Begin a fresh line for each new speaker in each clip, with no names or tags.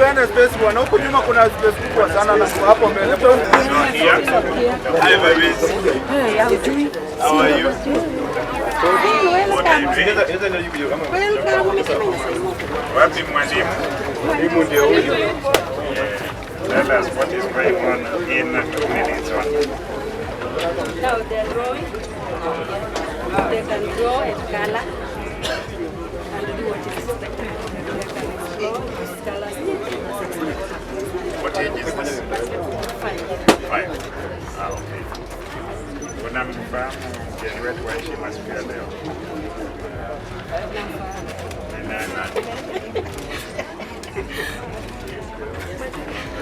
tupeane space bwana. Huko nyuma kuna space kubwa sana na hapo mbele. Hi babies.
Hey, how are you?
How are you?
Wapi mwalimu?
Mwalimu ndio huyo.
Tell us what is going on in 2 minutes on.
Now they're drawing. They can draw and color and do what is expected. They can draw, color.
What age is this? 5. Ah, okay. Unamfahamu mgeni wetu wa heshima siku ya leo? Ni nani?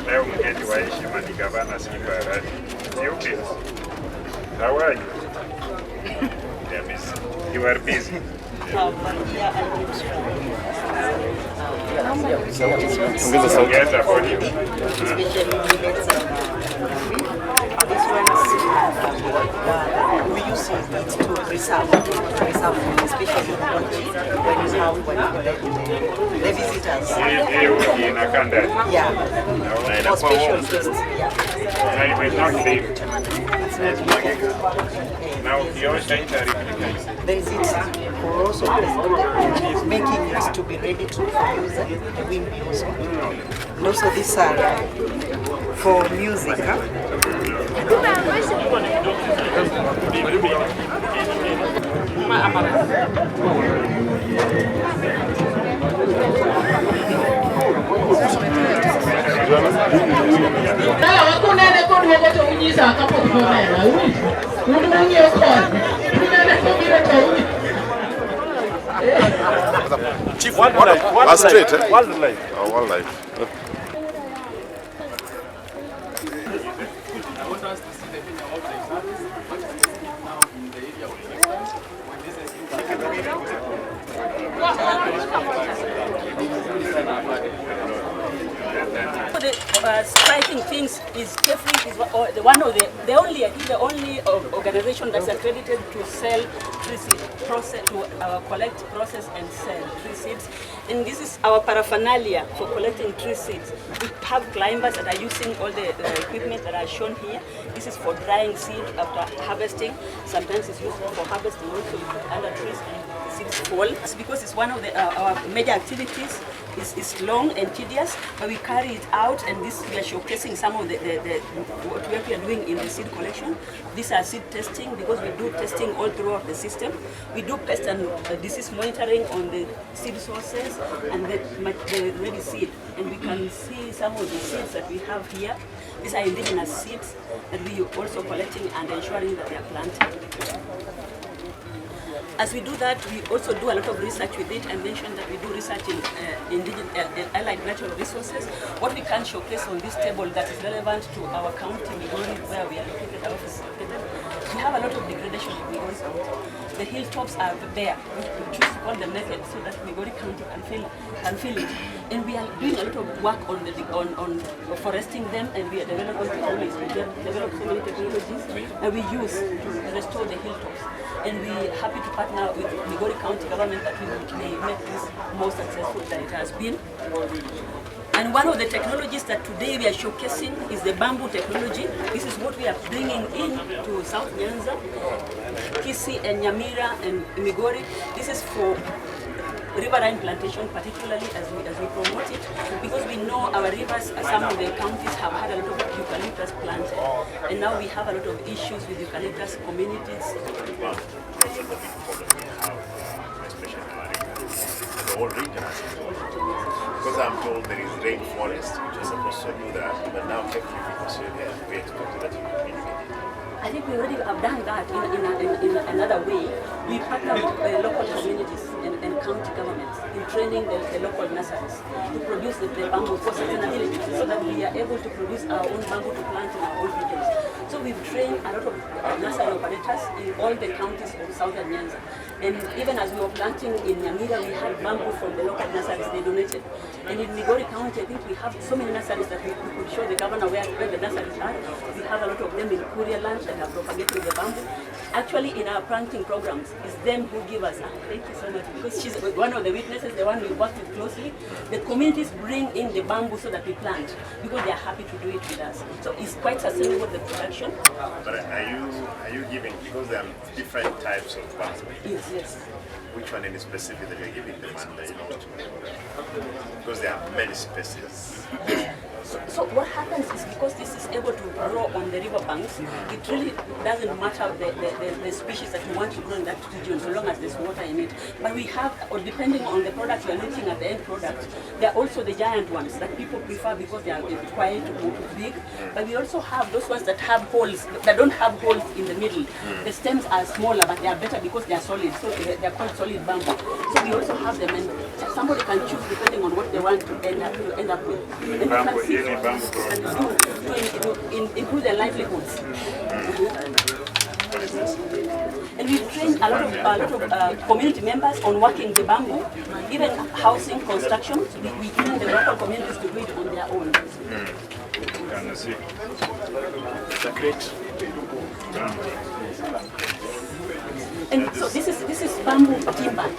Leo mgeni wa heshima ni Governor Simba. How are you? Yeah, busy. You are busy.
Ongeza sauti.
Yes, about you.
This one we use it to preserve food, especially when you collect the visitors. Yeah. For special guests. Yeah.
Now, your side are
there is it for also making it to be ready to use the wind also. And also these are for music.
Chief, one straight, eh?
One life.
Oh, one life.
The striking things is Jeffrey is one of the only organization that's accredited to sell tree seed process, to collect, process and sell tree seeds. And this is our paraphernalia for collecting tree seeds. We have climbers that are using all the equipment that are shown here. This is for drying seed after harvesting. Sometimes it's used for harvesting also. We put under trees and the seeds fall. It's because it's one of our major activities. It's long and tedious, but we carry it out, and this we are showcasing some of what we are doing in the seed collection. These are seed testing, because we do testing all throughout the system. We do pest and disease monitoring on the seed sources and the ready seed. And we can see some of the seeds that we have here. These are indigenous seeds that we are also collecting and ensuring that they are planted. As we do that, we also do a lot of research with it. I mentioned that we do research in allied natural resources. What we can showcase on this table that is relevant to our county, Migori, where we are located, our office is located, we have a lot of degradation in Migori County. The hilltops are bare. We choose to call them naked so that Migori County can feel it. And we are doing a lot of work on foresting them, and we are developing technologies. We develop so many technologies that we use to restore the hilltops. And we're happy to partner with Migori County government that we may make this more successful than it has been. And one of the technologies that today we are showcasing is the bamboo technology. This is what we are bringing in to South Nyanza, Kisi and Nyamira and Migori. This is for riverine plantation, particularly as we promote it, because we know our rivers, some of the counties have had a lot of eucalyptus planted, and now we have a lot of issues with eucalyptus communities.
The whole region has because I'm told there is rainforest, which is supposed to do that, but now because you're there, we expect that you communicate.
I think we already have done that in another way. We partner with local communities and county governments in training the local nurseries to produce the bamboo for sustainability, so that we are able to produce our own bamboo to plant in our own regions. So we've trained a lot of nursery operators in all the counties of southern Nyanza. And even as we were planting in Nyamira, we had bamboo from the local nurseries they donated. And in Migori County, I think we have so many nurseries that we could show the governor where the nurseries are. We have a lot of them in Kuria land that are propagating the bamboo. actually in our planting programs, it's them who give us, thank you so much, because she's one of the witnesses, the one we work with closely. The communities bring in the bamboo so that we plant, because they are happy to do it with us. So it's quite sustainable, the production.
But are you giving, because there are different types of bamboo?
Yes, yes.
Which one in specific that you're giving them under, because there are many species.
So what happens is, because this is able to grow on the river banks, it really doesn't matter the species that you want to grow in that region, so long as there's water in it. But we have, or depending on the product you're looking at, the end product, there are also the giant ones that people prefer because they are quite big. But we also have those ones that have holes, that don't have holes in the middle. The stems are smaller, but they are better because they are solid, so they are called solid bamboo. So we also have them, and somebody can choose depending on what they want to end up with. And you can see to improve their livelihoods. And we train a lot of community members on working the bamboo, even housing construction. We train the local communities to do it on their own.
Can you see?
Great.
And so this is bamboo timber.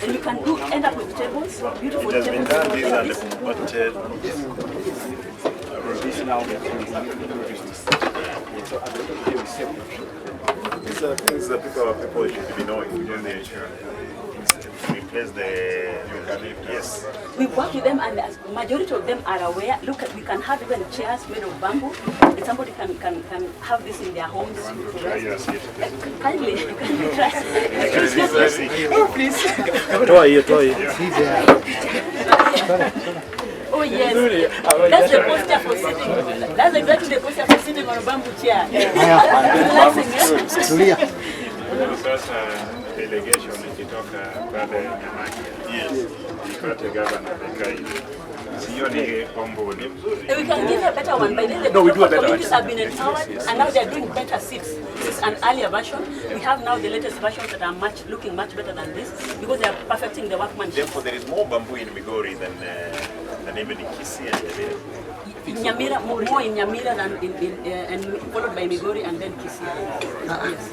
And you can end up with tables, beautiful
It has been
tables.
done, these are the potted. These are things that people should be knowing. Replace the eucalyptus. Yes.
We work with them, and the majority of them are aware. Look, we can have even chairs made of bamboo, and somebody can have this in their homes. Kindly, you can try. Oh, please. Oh yes, that's the posture for sitting. That's exactly the posture for sitting on a bamboo chair. Relaxing.
Sasa delegation ikitoka pale Nyamaki.
Yes.
Ipate governor Migori. Sio ni kombo ni mzuri.
We can give a better one. By then, the communities have been empowered, and now they are doing better seats. This is an earlier version. We have now the latest versions that are looking much better than this, because they are perfecting the workmanship.
Therefore, there is more bamboo in Migori than even in Kisii and Nyamira.
In Nyamira, more in Nyamira than and followed by Migori and then Kisii. Yes.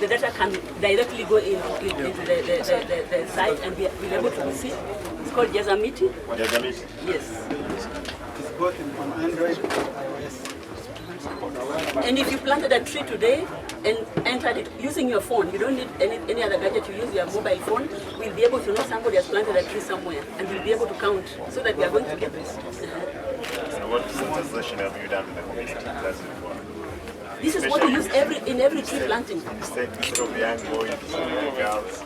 The data can directly go into the site and be able to see. It's called Jazamiti.
Jazamiti?
Yes.
It's both on Android and iOS.
And if you planted a tree today and entered it using your phone, you don't need any other gadget, you use your mobile phone, we'll be able to know somebody has planted a tree somewhere, and we'll be able to count, so that we are going to get this.
So what sensitization have you done with the community?
This is what we use in every tree planting.
Instead of young boys and girls,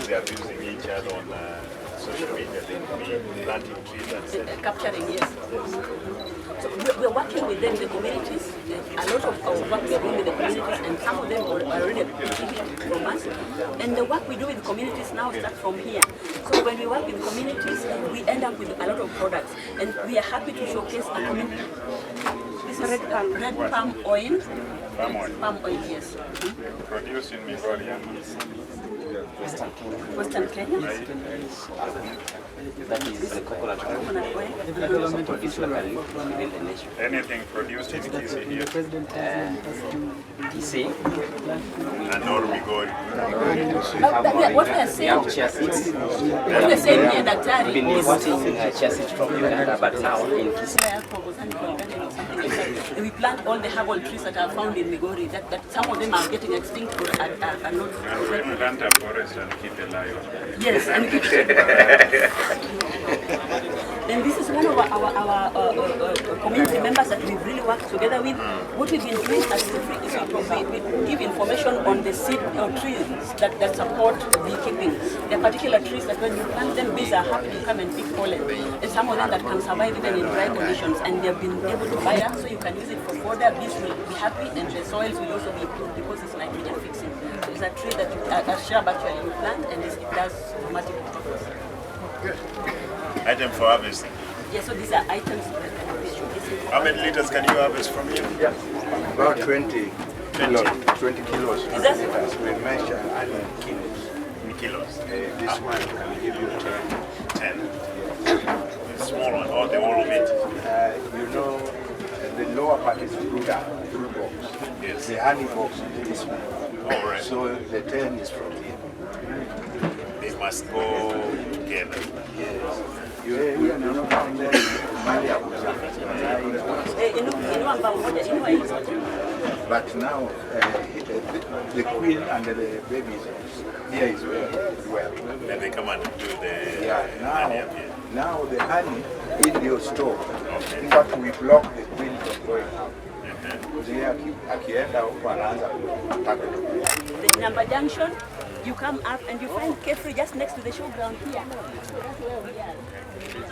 they are using each other on social media, they could be planting trees and
capturing, yes. So we're working with them, the communities. A lot of our work we are doing with the communities, and some of them are already receiving from us. And the work we do with communities now starts from here. So when we work with communities, we end up with a lot of products, and we are happy to showcase our community. This is red palm oil.
Palm oil.
Palm oil, yes.
Produced in Migori and
Western Kenya.
That is the coconut oil.
anything produced in Kisii here.
Kisii.
and all Migori.
What we are saying,
Now chia seeds.
what we are saying here,
We've
Daktari,
been importing chia seeds from Uganda, but now in Kisii.
we plant all the herbal trees that are found in Migori. That some of them are getting extinct or are not.
Plant a forest and keep a lion.
Yes, and then this is one of our community members that we've really worked together with. What we've been doing as we give information on the seed or trees that support beekeeping. There are particular trees that when you plant them, bees are happy to come and pick pollen. And some of them that can survive even in dry conditions, and they've been able to buy them, so you can use it for fodder. Bees will be happy, and the soils will also be improved because it's nitrogen fixing. So it's a tree that a shrub actually you plant, and it does multiple purposes.
Good. Item for harvesting.
Yeah, so these are items.
How many liters can you harvest from here?
About 20 kilos. 20 kilos.
Is that-
We measure 100 kilos.
kilos.
This one can give you 10.
10. The small one, or the whole of it.
You know, the lower part is through box.
Yes.
The honey box is this one.
All right.
So the 10 is from here.
They must go together.
Yes. You know, from there, but now the queen and the babies here is well.
Then they come and do the
honey up here. Now the honey in your store. Okay. In fact, we block the queen from going out.
The number junction, you come up and you find Kefri just next to the showground here. That's where we are.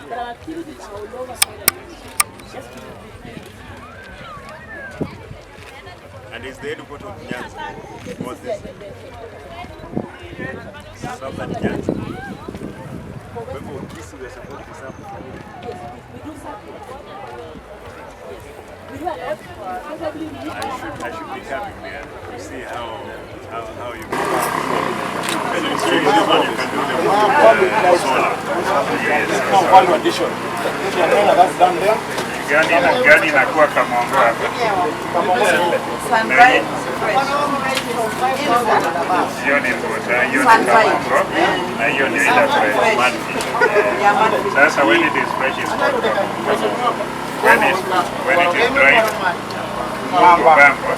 There are activities all over. Just
and is there to go to Nyanza? What's this? Southern Nyanza. I should be coming there to see how you can do the solar. Yes.
Value addition. That's down there.
Gani inakuwa Kamongo hapa.
Sunrise.
Hiyo ni mbuta, hiyo ni Kamongo, na hiyo ni ile fresh manfish. Sasa when it is fresh it's called Kamongo. When it is dry,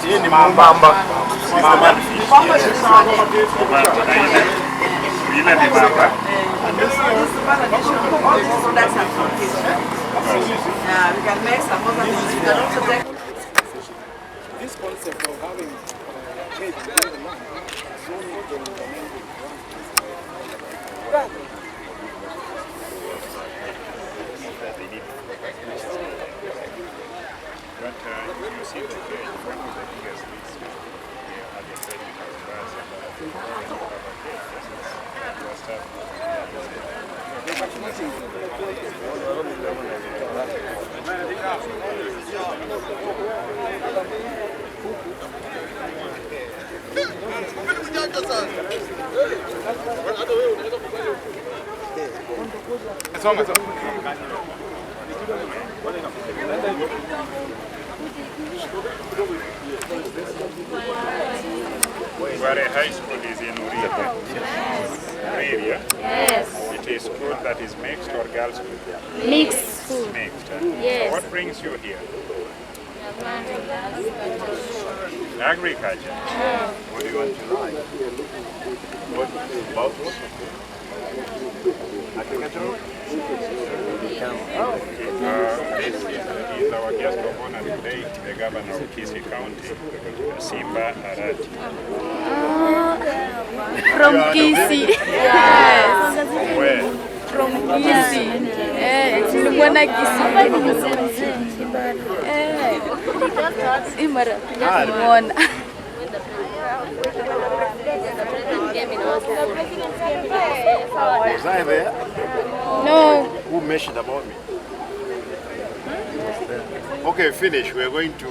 hii ni mambamba.
Mamba na ile ni mamba.
And this one addition, all these products are from fish. We can make some other things. We can also take
This concept of having cage in the land is only the
But you see the trade, one of the biggest leads here at the trading house bars and Where high school is in Uribe. Uribe?
Yes.
It is school that is mixed or girls' school?
Mixed food.
Mixed.
Yes.
What brings you here? Agriculture.
What do you want to like? What about what? Agricultural?
This is our guest of honor today, the Governor of Kisii County, Simba Arati.
From Kisii. Yes.
Where?
From Kisii. Tulikuwa na Kisii. Imara. Tunaona.
Was I there?
No.
Who mentioned about me? Okay, finish. We're going to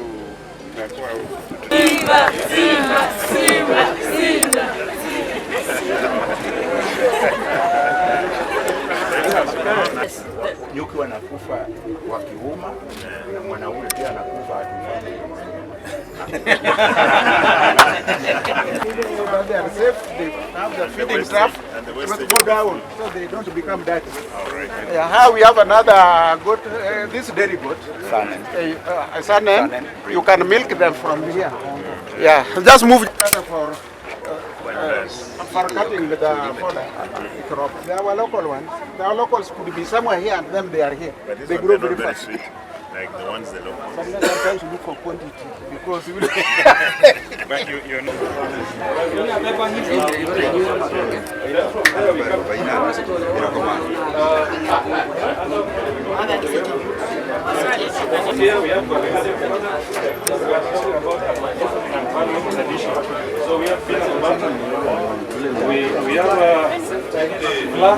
Simba, Simba, Simba, Simba.
Nyuki wanakufa wakiuma na mwanaume pia anakufa akifanya. They are safe, they have the feeding stuff, but go down so they don't become dirty. How we have another goat, this dairy goat, Sanen. You can milk them from here. Yeah, just move it for cutting the fodder crop. They are our local ones. The locals could be somewhere here and then they are here.
But these
They
ones
grow
are not
very
very
fast.
sweet, like the ones the locals.
Sometimes I'm trying to look for quantity because we
But you know.
Here we have so we have peanut butter. We have flour,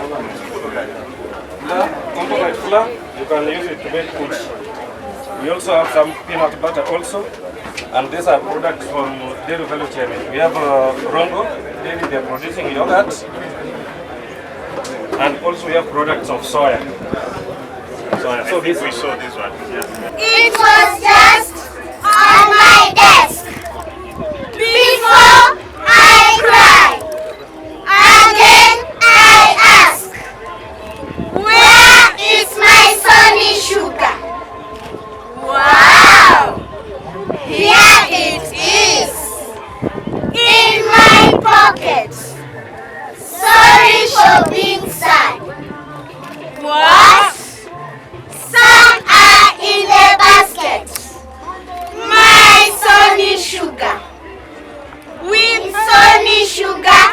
coconut flour. You can use it to make foods. We also have some peanut butter also, And these are products from dairy value chain. We have Rongo, daily they're producing yogurt. And also we have products of soya. So this
we saw this one. Yeah.
It was just on my desk before I cried. Again I ask, where is my sunny sugar? Wow! Here it is in my pocket. Sorry for being sad. What? Some are in the basket. My sunny sugar. With sunny sugar,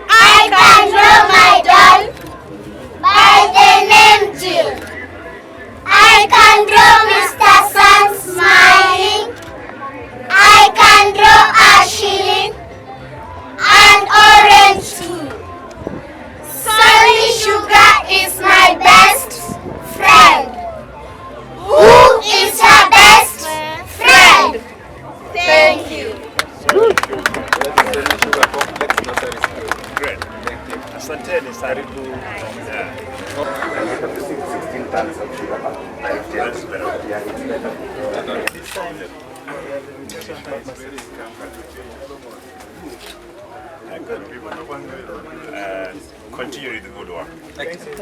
I can draw my doll by the name Jill. I can draw Mr. Sun smiling. I can draw a shilling and orange too. Sunny sugar is my best friend. Who is your best friend? Thank you.
Great. Asanteni sana. Yeah.
16 tons of sugar.
That's better.
Yeah, it's better.
This time, continue with the good work. Thank you.